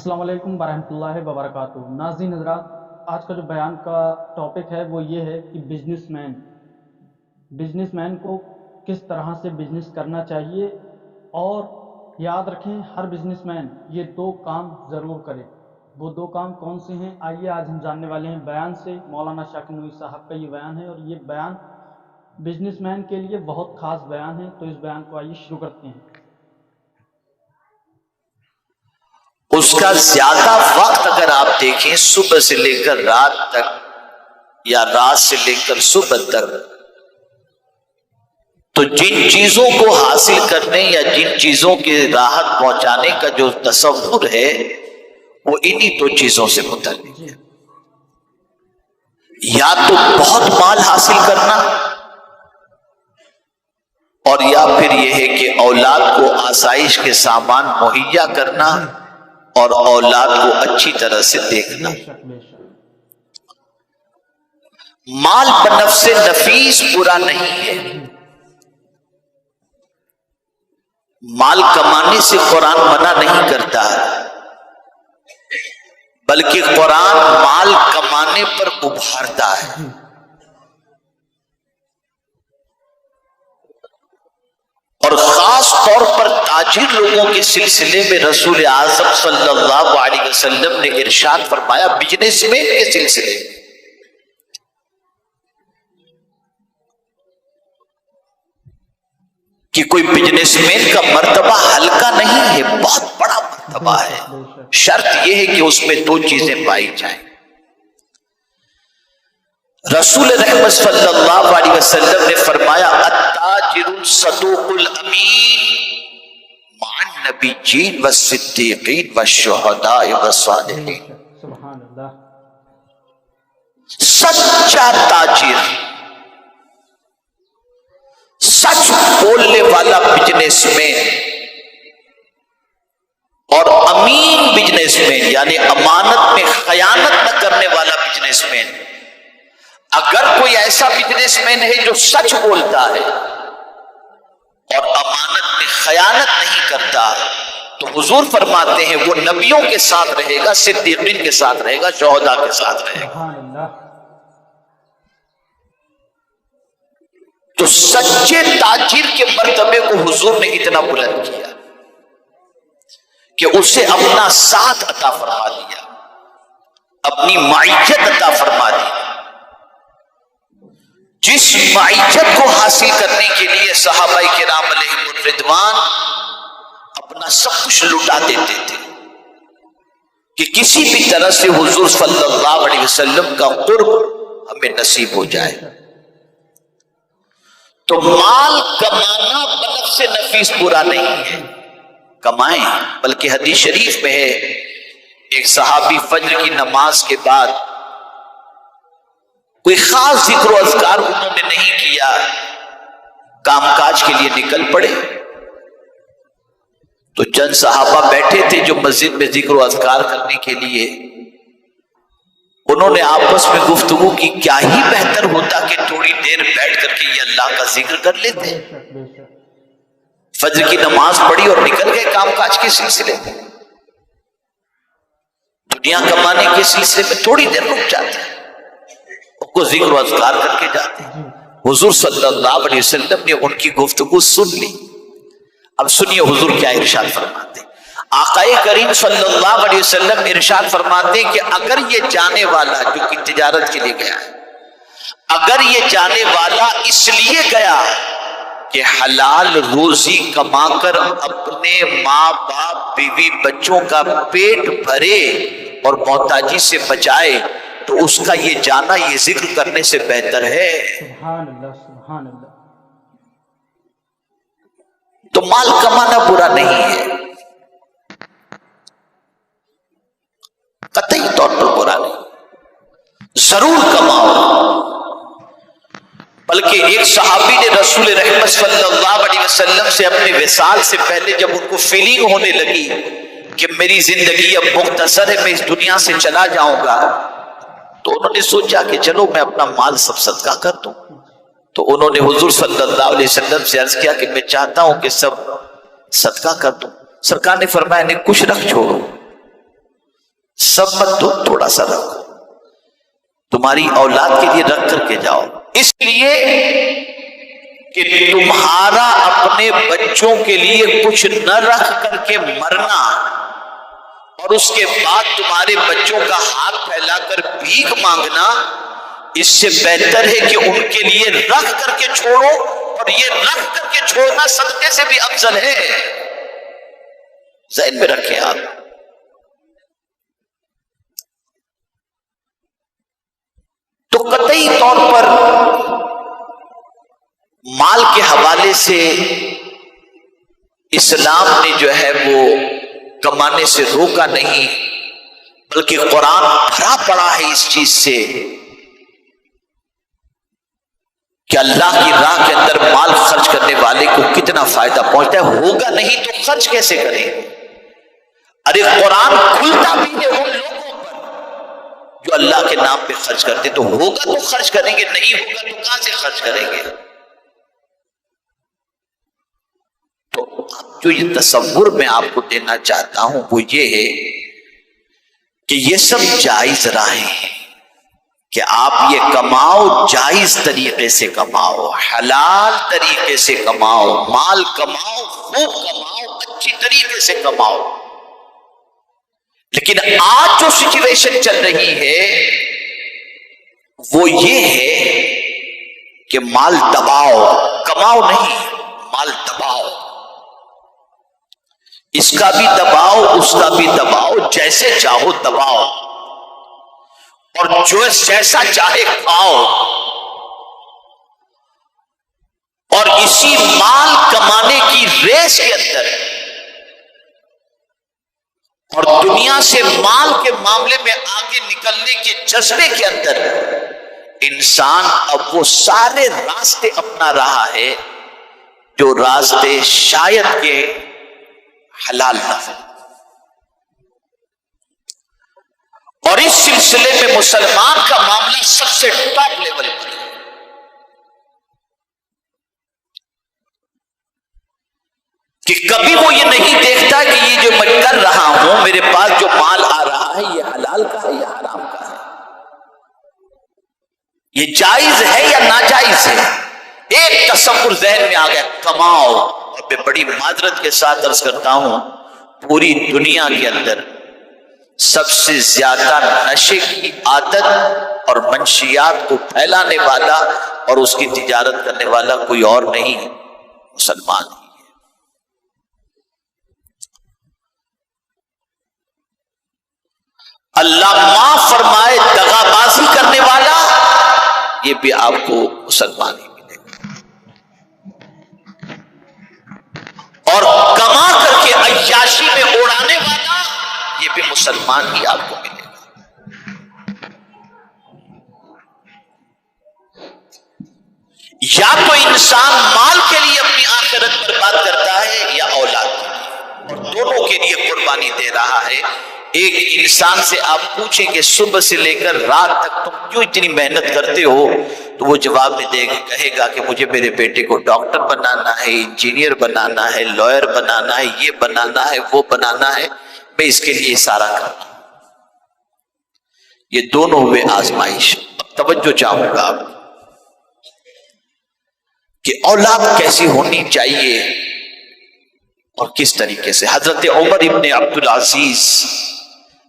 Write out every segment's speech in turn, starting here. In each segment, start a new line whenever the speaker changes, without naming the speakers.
السلام علیکم ورحمۃ اللہ وبرکاتہ۔ ناظرین حضرات، آج کا جو بیان کا ٹاپک ہے وہ یہ ہے کہ بزنس مین کو کس طرح سے بزنس کرنا چاہیے، اور یاد رکھیں ہر بزنس مین یہ دو کام ضرور کرے۔ وہ دو کام کون سے ہیں؟ آئیے آج ہم جاننے والے ہیں بیان سے۔ مولانا شاکر نوری صاحب کا یہ بیان ہے، اور یہ بیان بزنس مین کے لیے بہت خاص بیان ہے، تو اس بیان کو آئیے شروع کرتے ہیں۔
اس کا زیادہ وقت اگر آپ دیکھیں صبح سے لے کر رات تک یا رات سے لے کر صبح تک، تو جن چیزوں کو حاصل کرنے یا جن چیزوں کے راحت پہنچانے کا جو تصور ہے وہ انہی دو چیزوں سے متعلق ہے۔ یا تو بہت مال حاصل کرنا، اور یا پھر یہ ہے کہ اولاد کو آسائش کے سامان مہیا کرنا اور اولاد کو اچھی طرح سے دیکھنا۔ مال بنفس نفیس برا نہیں ہے، مال کمانے سے قرآن منع نہیں کرتا، بلکہ قرآن مال کمانے پر ابھارتا ہے۔ اور خاص طور پر تاجر لوگوں کے سلسلے میں رسول اعظم صلی اللہ علیہ وسلم نے ارشاد فرمایا، بزنس مین کے سلسلے میں کہ کوئی بزنس مین کا مرتبہ ہلکا نہیں ہے، بہت بڑا مرتبہ ہے۔ شرط یہ ہے کہ اس میں دو چیزیں پائی جائیں۔ رسول رحمت صلی اللہ علیہ وسلم نے فرمایا، التاجر الصدوق الامین مع النبیین والصدیقین والشہداء والصالحین۔
سبحان اللہ۔
سچا تاجر، سچ بولنے والا بزنس مین اور امین بزنس مین، یعنی امانت میں خیانت نہ کرنے والا بزنس مین۔ اگر کوئی ایسا بزنس مین ہے جو سچ بولتا ہے اور امانت میں خیانت نہیں کرتا، تو حضور فرماتے ہیں وہ نبیوں کے ساتھ رہے گا، صدیقین کے ساتھ رہے گا، شہداء کے ساتھ رہے گا۔ تو سچے تاجر کے مرتبے کو حضور نے اتنا بلند کیا کہ اسے اپنا ساتھ عطا فرما دیا، اپنی معیشت عطا فرما دی، جس معیشت کو حاصل کرنے کے لیے صحابہ کرام علیہم الرضوان اپنا سب کچھ لٹا دیتے تھے کہ کسی بھی طرح سے حضور صلی اللہ علیہ وسلم کا قرب ہمیں نصیب ہو جائے۔ تو مال کمانا بنفس نفیس برا نہیں ہے، کمائیں، بلکہ حدیث شریف میں ہے ایک صحابی فجر کی نماز کے بعد کوئی خاص ذکر و اذکار انہوں نے نہیں کیا، کام کاج کے لیے نکل پڑے۔ تو چند صحابہ بیٹھے تھے جو مسجد میں ذکر و اذکار کرنے کے لیے، انہوں نے آپس میں گفتگو کی، کیا ہی بہتر ہوتا کہ تھوڑی دیر بیٹھ کر کے یہ اللہ کا ذکر کر لیتے۔ فجر کی نماز پڑھی اور نکل گئے کام کاج کے سلسلے میں، دنیا کمانے کے سلسلے میں تھوڑی دیر رک جاتے ہیں، کو ذکر و اذکار کر کے جاتے ہیں۔ حضور صلی اللہ علیہ وسلم نے ان کی گفتگو سن لی۔ اب سنیے حضور کیا ارشاد فرماتے ہیں۔ آقا کریم صلی اللہ علیہ وسلم ارشاد فرماتے ہیں کہ اگر یہ جانے والا جو کہ تجارت کے لیے گیا ہے، اگر یہ جانے والا اس لیے گیا کہ حلال روزی کما کر اپنے ماں باپ بیوی بچوں کا پیٹ بھرے اور محتاجی سے بچائے، تو اس کا یہ جانا یہ ذکر کرنے سے بہتر ہے۔
سبحان اللہ، سبحان اللہ۔
تو مال کمانا برا نہیں ہے، قطعی طور پر برا نہیں، ضرور کماؤ۔ بلکہ ایک صحابی نے رسول رحمت صلی اللہ علیہ وسلم سے اپنے وصال سے پہلے جب ان کو فیلنگ ہونے لگی کہ میری زندگی اب مختصر ہے، میں اس دنیا سے چلا جاؤں گا، تو انہوں نے سوچا کہ چلو میں اپنا مال سب صدقہ کر دوں۔ تو انہوں نے حضور صلی اللہ علیہ وسلم سے عرض کیا کہ میں چاہتا ہوں کہ سب صدقہ کر دوں۔ سرکار نے فرمایا نہیں، کچھ رکھ چھوڑو، سب مت دو، تھوڑا سا رکھو، تمہاری اولاد کے لیے رکھ کر کے جاؤ، اس لیے کہ تمہارا اپنے بچوں کے لیے کچھ نہ رکھ کر کے مرنا اور اس کے بعد تمہارے بچوں کا ہاتھ پھیلا کر بھیک مانگنا، اس سے بہتر ہے کہ ان کے لیے رکھ کر کے چھوڑو، اور یہ رکھ کر کے چھوڑنا صدقے سے بھی افضل ہے۔ ذہن میں رکھیں آپ۔ تو قطعی طور پر مال کے حوالے سے اسلام نے جو ہے وہ کمانے سے روکا نہیں، بلکہ قرآن بھرا پڑا ہے اس چیز سے کہ اللہ کی راہ کے اندر مال خرچ کرنے والے کو کتنا فائدہ پہنچتا ہے۔ ہوگا نہیں تو خرچ کیسے کریں؟ ارے قرآن کھلتا بھی ہے ان لوگوں پر جو اللہ کے نام پہ خرچ کرتے، تو ہوگا تو خرچ کریں گے، نہیں ہوگا تو کہاں سے خرچ کریں گے؟ تو جو یہ تصور میں آپ کو دینا چاہتا ہوں وہ یہ ہے کہ یہ سب جائز راہیں ہیں کہ آپ یہ کماؤ، جائز طریقے سے کماؤ، حلال طریقے سے کماؤ، مال کماؤ، خوب کماؤ، اچھی طریقے سے کماؤ۔ لیکن آج جو سچویشن چل رہی ہے وہ یہ ہے کہ مال دباؤ، کماؤ نہیں، مال دباؤ، اس کا بھی دباؤ، اس کا بھی دباؤ، جیسے چاہو دباؤ، اور جو جیسا چاہے کھاؤ، اور اسی مال کمانے کی ریس کے اندر اور دنیا سے مال کے معاملے میں آگے نکلنے کے جذبے کے اندر انسان اب وہ سارے راستے اپنا رہا ہے جو راستے شاید کے حلال نہ ہو۔ اور اس سلسلے میں مسلمان کا معاملہ سب سے ٹاپ لیول پر ہے۔ کہ کبھی وہ یہ نہیں دیکھتا کہ یہ جو میں کر رہا ہوں، میرے پاس جو مال آ رہا ہے، یہ حلال کا ہے یا حرام کا ہے، یہ جائز ہے یا ناجائز ہے۔ ایک تصور ذہن میں آ گیا، کماؤ۔ اور میں بڑی معذرت کے ساتھ عرض کرتا ہوں، پوری دنیا کے اندر سب سے زیادہ نشے کی عادت اور منشیات کو پھیلانے والا اور اس کی تجارت کرنے والا کوئی اور نہیں ہے، مسلمان ہی ہے۔ اللہ معاف فرمائے، دغا بازی کرنے والا یہ بھی آپ کو مسلمان ہی ملے گا، اور کما کر کے عیاشی میں اڑانے والا یہ بھی مسلمان ہی آپ کو ملے گا۔ یا تو انسان مال کے لیے اپنی آخرت برباد کرتا ہے یا اولاد کے لیے، اور دونوں کے لیے قربانی دے رہا ہے۔ ایک انسان سے آپ پوچھیں کہ صبح سے لے کر رات تک تم کیوں اتنی محنت کرتے ہو، تو وہ جواب میں دے گا، کہے گا کہ مجھے میرے بیٹے کو ڈاکٹر بنانا ہے، انجینئر بنانا ہے، لائر بنانا ہے، یہ بنانا ہے، وہ بنانا ہے، میں اس کے لیے سارا کر رہا ہوں۔ یہ دونوں ہوئے آزمائش۔ اب توجہ چاہوں گا آپ کہ اولاد کیسی ہونی چاہیے اور کس طریقے سے۔ حضرت عمر ابن عبدالعزیز،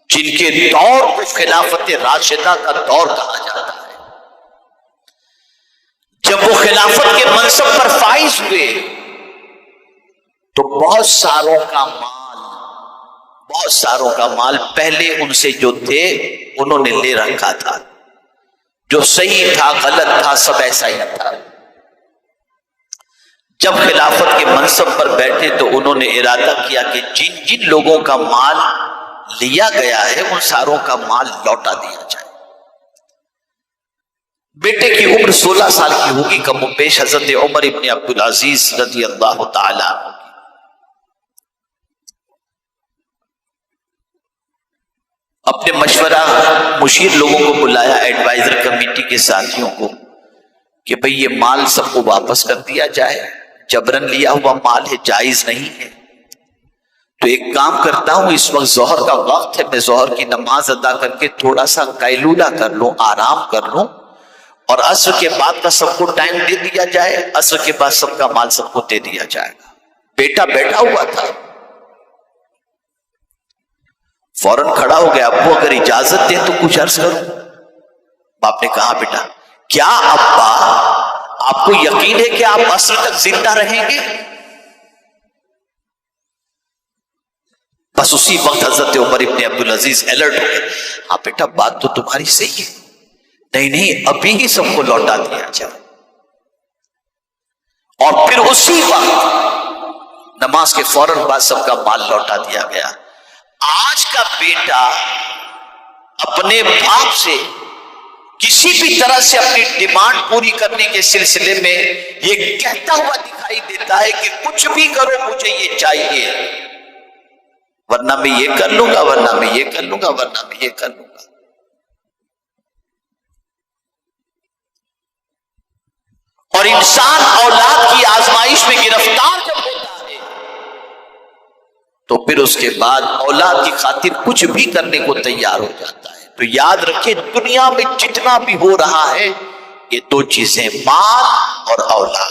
جن کے دور کو خلافت راشدہ کا دور کہا جاتا ہے، جب وہ خلافت کے منصب پر فائز ہوئے تو بہت ساروں کا مال پہلے ان سے جو تھے انہوں نے لے رکھا تھا، جو صحیح تھا غلط تھا سب ایسا ہی تھا۔ جب خلافت کے منصب پر بیٹھے تو انہوں نے ارادہ کیا کہ جن جن لوگوں کا مال لیا گیا ہے ان ساروں کا مال لوٹا دیا جائے۔ بیٹے کی عمر 16 سال کی ہوگی کم و بیش حضرت عمر ابن عبدالعزیز رضی اللہ تعالی عنہ۔ اپنے مشورہ مشیر لوگوں کو بلایا، ایڈوائزر کمیٹی کے ساتھیوں کو، کہ بھئی یہ مال سب کو واپس کر دیا جائے، جبرن لیا ہوا مال ہے، جائز نہیں ہے۔ تو ایک کام کرتا ہوں، اس وقت ظہر کا وقت ہے، میں ظہر کی نماز ادا کر کے تھوڑا سا قیلولہ کر لوں، آرام کر لوں، اور عصر کے بعد کا سب کو ٹائم دے دیا جائے، عصر کے بعد سب کا مال سب کو دے دیا جائے گا۔ بیٹا بیٹھا ہوا تھا، فوراً کھڑا ہو گیا، ابو اگر اجازت دیں تو کچھ عرض کروں۔ باپ نے کہا بیٹا کیا ابا آپ کو یقین ہے کہ آپ عصر تک زندہ رہیں گے؟ بس اسی وقت حضرت عمر ابن عبدالعزیز الرٹ ہو گئے، ہاں بیٹا بات تو تمہاری صحیح ہے، نہیں ابھی ہی سب کو لوٹا دیا جائے۔ اور پھر اسی وقت نماز کے فوراً بعد سب کا مال لوٹا دیا گیا۔ آج کا بیٹا اپنے باپ سے کسی بھی طرح سے اپنی ڈیمانڈ پوری کرنے کے سلسلے میں یہ کہتا ہوا دکھائی دیتا ہے کہ کچھ بھی کرو مجھے یہ چاہیے، ورنہ میں یہ کر لوں گا، ورنہ میں یہ کر لوں گا، ورنہ میں یہ کر لوں گا۔ اور انسان اولاد کی آزمائش میں گرفتار جب ہوتا ہے تو پھر اس کے بعد اولاد کی خاطر کچھ بھی کرنے کو تیار ہو جاتا ہے۔ تو یاد رکھیں دنیا میں جتنا بھی ہو رہا ہے یہ دو چیزیں، مال اور اولاد۔